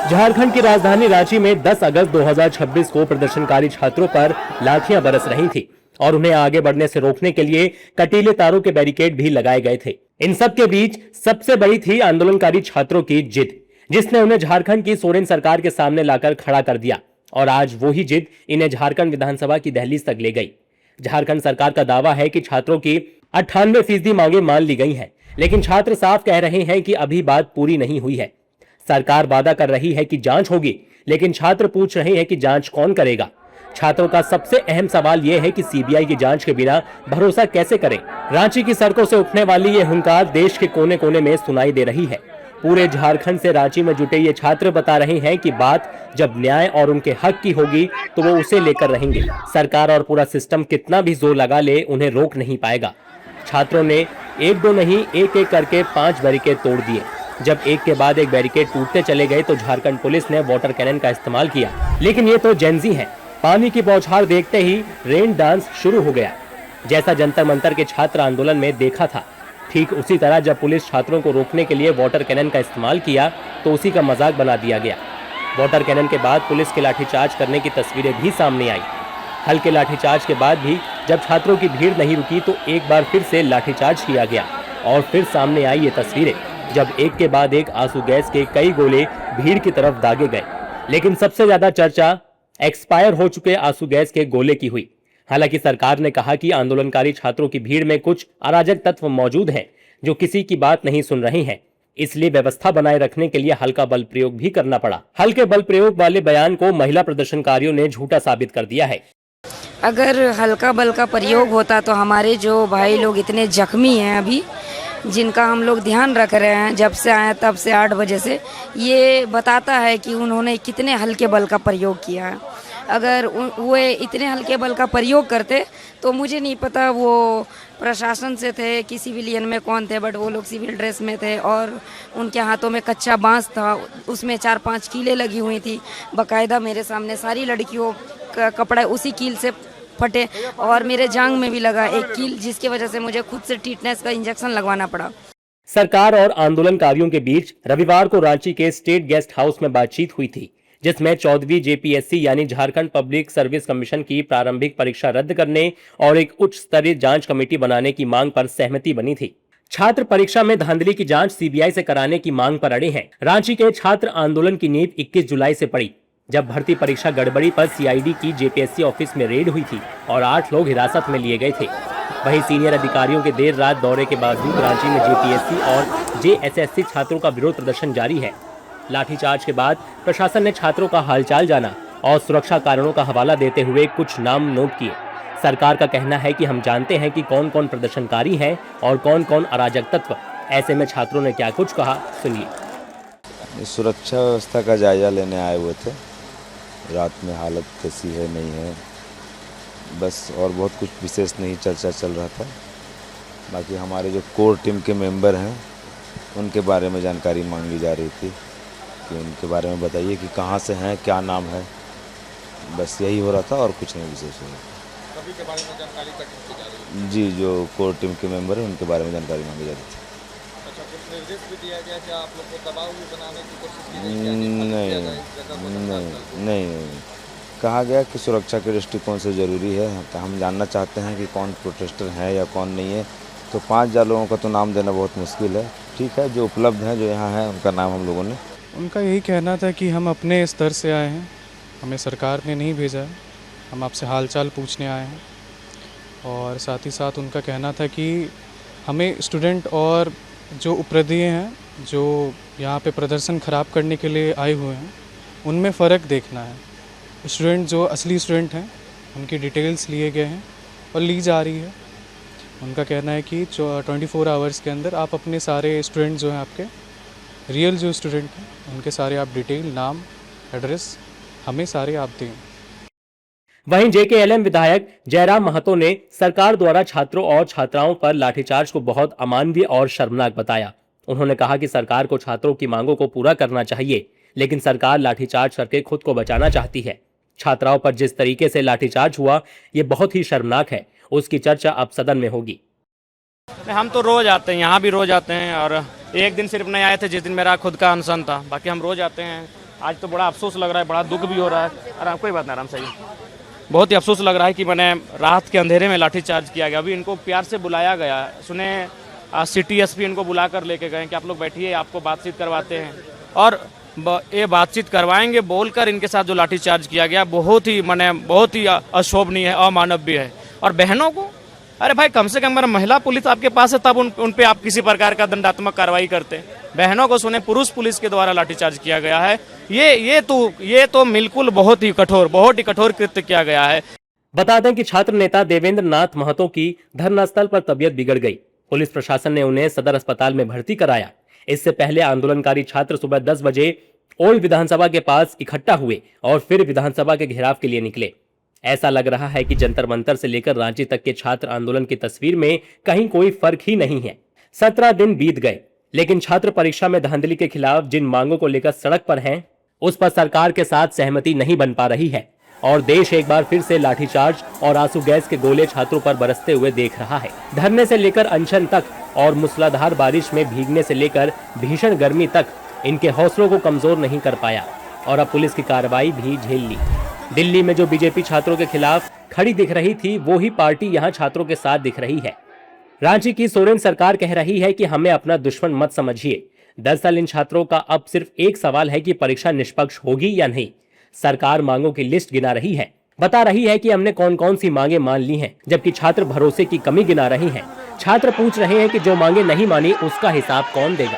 झारखंड की राजधानी रांची में 10 अगस्त 2026 को प्रदर्शनकारी छात्रों पर लाठियां बरस रही थी और उन्हें आगे बढ़ने से रोकने के लिए कटीले तारों के बैरिकेड भी लगाए गए थे। इन सब के बीच सबसे बड़ी थी आंदोलनकारी छात्रों की जिद, जिसने उन्हें झारखंड की सोरेन सरकार के सामने लाकर खड़ा कर दिया और आज वही जिद इन्हें झारखंड विधानसभा की दहलीज तक ले गई। झारखंड सरकार का दावा है कि छात्रों की 98% मांगे मान ली गई हैं, लेकिन छात्र साफ कह रहे हैं कि अभी बात पूरी नहीं हुई है। सरकार वादा कर रही है कि जांच होगी, लेकिन छात्र पूछ रहे हैं कि जांच कौन करेगा। छात्रों का सबसे अहम सवाल यह है कि सीबीआई की जांच के बिना भरोसा कैसे करें। रांची की सड़कों से उठने वाली ये हुंकार देश के कोने कोने में सुनाई दे रही है। पूरे झारखंड से रांची में जुटे ये छात्र बता रहे हैं कि बात जब न्याय और उनके हक की होगी तो वो उसे लेकर रहेंगे। सरकार और पूरा सिस्टम कितना भी जोर लगा ले, उन्हें रोक नहीं पाएगा। छात्रों ने एक दो नहीं, एक एक करके 5 बैरिकेड तोड़ दिए। जब एक के बाद एक बैरिकेड टूटते चले गए तो झारखंड पुलिस ने वाटर कैनन का इस्तेमाल किया, लेकिन ये तो जेनजी हैं। पानी की बौछार देखते ही रेन डांस शुरू हो गया। जैसा जंतर मंतर के छात्र आंदोलन में देखा था, ठीक उसी तरह जब पुलिस छात्रों को रोकने के लिए वाटर कैनन का इस्तेमाल किया तो उसी का मजाक बना दिया गया। वाटर कैनन के बाद पुलिस के लाठीचार्ज करने की तस्वीरें भी सामने आई। हल्के लाठीचार्ज के बाद भी जब छात्रों की भीड़ नहीं रुकी तो एक बार फिर से लाठीचार्ज किया गया और फिर सामने आई ये तस्वीरें जब एक के बाद एक आंसू गैस के कई गोले भीड़ की तरफ दागे गए। लेकिन सबसे ज्यादा चर्चा एक्सपायर हो चुके आंसू गैस के गोले की हुई। हालांकि सरकार ने कहा कि आंदोलनकारी छात्रों की भीड़ में कुछ अराजक तत्व मौजूद हैं जो किसी की बात नहीं सुन रहे हैं, इसलिए व्यवस्था बनाए रखने के लिए हल्का बल प्रयोग भी करना पड़ा। हल्के बल प्रयोग वाले बयान को महिला प्रदर्शनकारियों ने झूठा साबित कर दिया है। अगर हल्का बल का प्रयोग होता तो हमारे जो भाई लोग इतने जख्मी हैं अभी, जिनका हम लोग ध्यान रख रहे हैं जब से आए तब से 8 बजे से, ये बताता है कि उन्होंने कितने हल्के बल का प्रयोग किया है। अगर वो इतने हल्के बल का प्रयोग करते तो मुझे नहीं पता वो प्रशासन से थे कि सिविलियन में कौन थे, बट वो लोग सिविल ड्रेस में थे और उनके हाथों में कच्चा बांस था, उसमें 4-5 कीलें लगी हुई थी। बाकायदा मेरे सामने सारी लड़कियों का कपड़ा उसी कील से फटे और मेरे जांग में भी लगा एक कील, जिसकी वजह से मुझे खुद से टीटनेस का इंजेक्शन लगवाना पड़ा। सरकार और आंदोलनकारियों के बीच रविवार को रांची के स्टेट गेस्ट हाउस में बातचीत हुई थी, जिसमें 14वीं जेपीएससी यानी झारखंड पब्लिक सर्विस कमीशन की प्रारंभिक परीक्षा रद्द करने और एक उच्च स्तरीय जांच कमेटी बनाने की मांग पर सहमति बनी थी। छात्र परीक्षा में धांधली की जांच सीबीआई से कराने की मांग पर अड़े हैं। रांची के छात्र आंदोलन की नींव 21 जुलाई से पड़ी, जब भर्ती परीक्षा गड़बड़ी पर सीआईडी की जेपीएससी ऑफिस में रेड हुई थी और 8 लोग हिरासत में लिए गए थे। वहीं सीनियर अधिकारियों के देर रात दौरे के बावजूद रांची में जेपीएससी और जेएसएससी छात्रों का विरोध प्रदर्शन जारी है। लाठीचार्ज के बाद प्रशासन ने छात्रों का हालचाल जाना और सुरक्षा कारणों का हवाला देते हुए कुछ नाम नोट किए। सरकार का कहना है कि हम जानते हैं कि कौन कौन प्रदर्शनकारी हैं और कौन कौन अराजक तत्व। ऐसे में छात्रों ने क्या कुछ कहा, सुनिए। सुरक्षा व्यवस्था का जायजा लेने आए हुए थे। रात में हालत कैसी है नहीं है, बस, और बहुत कुछ विशेष नहीं चर्चा चल रहा था। बाकी हमारे जो कोर टीम के मेंबर हैं उनके बारे में जानकारी मांगी जा रही थी कि उनके बारे में बताइए कि कहाँ से हैं, क्या नाम है, बस यही हो रहा था और कुछ नहीं विशेष हो रहा था। सभी के बारे में जानकारी इकट्ठी की जा रही है। जी, जो कोर टीम के मेंबर हैं उनके बारे में जानकारी मांगी जा रही थी। अच्छा, कुछ निर्देश भी दिया गया कि आप लोग को दबाव भी बनाने की कोशिश की गई? नहीं, कहा गया कि सुरक्षा के दृष्टिकोण से ज़रूरी है। हम जानना चाहते हैं कि कौन प्रोटेस्टर है या कौन नहीं है, तो 5,000 लोगों का तो नाम देना बहुत मुश्किल है। ठीक है, जो उपलब्ध हैं, जो यहाँ हैं, उनका नाम हम लोगों ने। उनका यही कहना था कि हम अपने स्तर से आए हैं, हमें सरकार ने नहीं भेजा है, हम आपसे हालचाल पूछने आए हैं। और साथ ही साथ उनका कहना था कि हमें स्टूडेंट और जो उपद्रवी हैं, जो यहाँ पे प्रदर्शन ख़राब करने के लिए आए हुए हैं, उनमें फ़र्क देखना है। स्टूडेंट जो असली स्टूडेंट हैं उनकी डिटेल्स लिए गए हैं और ली जा रही है। उनका कहना है कि 24 आवर्स के अंदर आप अपने सारे स्टूडेंट जो हैं, आपके रियल जो स्टूडेंट हैं, उनके सारे आप डिटेल, नाम, एड्रेस हमें सारे आप दें। वहीं जेकेएलएम विधायक जयराम महतो ने सरकार द्वारा छात्रों और छात्राओं पर लाठीचार्ज को बहुत अमानवीय और शर्मनाक बताया। उन्होंने कहा कि सरकार को छात्रों की मांगों को पूरा करना चाहिए, लेकिन सरकार लाठीचार्ज करके खुद को बचाना चाहती है। छात्राओं पर जिस तरीके से लाठीचार्ज हुआ, ये बहुत ही शर्मनाक है। उसकी चर्चा अब सदन में होगी। हम तो रोज आते हैं, यहाँ भी रोज आते हैं, और एक दिन सिर्फ नहीं आए थे जिस दिन मेरा खुद का अनशन था। बाकी हम रोज आते हैं, आज तो बड़ा अफसोस लग रहा है, बड़ा दुख भी हो रहा है। आराम, कोई बात नहीं, आराम से आइए। बहुत ही अफसोस लग रहा है कि मैंने रात के अंधेरे में लाठीचार्ज किया गया। अभी इनको प्यार से बुलाया गया, सुने सिटी एसपी इनको बुला कर लेके गए कि आप लोग बैठिए, आपको बातचीत करवाते हैं। और ये बातचीत करवाएंगे बोलकर इनके साथ जो लाठीचार्ज किया गया बहुत ही अशोभनीय है, अमानवीय है। और बहनों को, अरे भाई कम से कम अगर महिला पुलिस आपके पास है तब उन पे आप किसी प्रकार का दंडात्मक कार्रवाई करते हैं। बहनों को सुने पुरुष पुलिस के द्वारा लाठीचार्ज किया गया है। ये तो बिल्कुल बहुत ही कठोर कृत्य किया गया है। बता दें कि छात्र नेता देवेंद्र नाथ महतो की धरना स्थल पर तबीयत बिगड़ गई। पुलिस प्रशासन ने उन्हें सदर अस्पताल में भर्ती कराया। इससे पहले आंदोलनकारी छात्र सुबह 10 बजे ओल्ड विधानसभा के पास इकट्ठा हुए और फिर विधानसभा के घेराव के लिए निकले। ऐसा लग रहा है कि जंतर मंतर से लेकर रांची तक के छात्र आंदोलन की तस्वीर में कहीं कोई फर्क ही नहीं है। 17 दिन बीत गए, लेकिन छात्र परीक्षा में धांधली के खिलाफ जिन मांगों को लेकर सड़क पर हैं, उस पर सरकार के साथ सहमति नहीं बन पा रही है और देश एक बार फिर से लाठीचार्ज और आंसू गैस के गोले छात्रों पर बरसते हुए देख रहा है। धरने से लेकर अनशन तक और मूसलाधार बारिश में भीगने से लेकर भीषण गर्मी तक इनके हौसलों को कमजोर नहीं कर पाया और अब पुलिस की कार्रवाई भी झेल ली। दिल्ली में जो बीजेपी छात्रों के खिलाफ खड़ी दिख रही थी, वो ही पार्टी यहाँ छात्रों के साथ दिख रही है। रांची की सोरेन सरकार कह रही है कि हमें अपना दुश्मन मत समझिए। दरअसल इन छात्रों का अब सिर्फ एक सवाल है कि परीक्षा निष्पक्ष होगी या नहीं। सरकार मांगों की लिस्ट गिना रही है, बता रही है कि हमने कौन कौन सी मांगे मान ली हैं, जबकि छात्र भरोसे की कमी गिना रही हैं। छात्र पूछ रहे हैं कि जो मांगे नहीं मानी उसका हिसाब कौन देगा।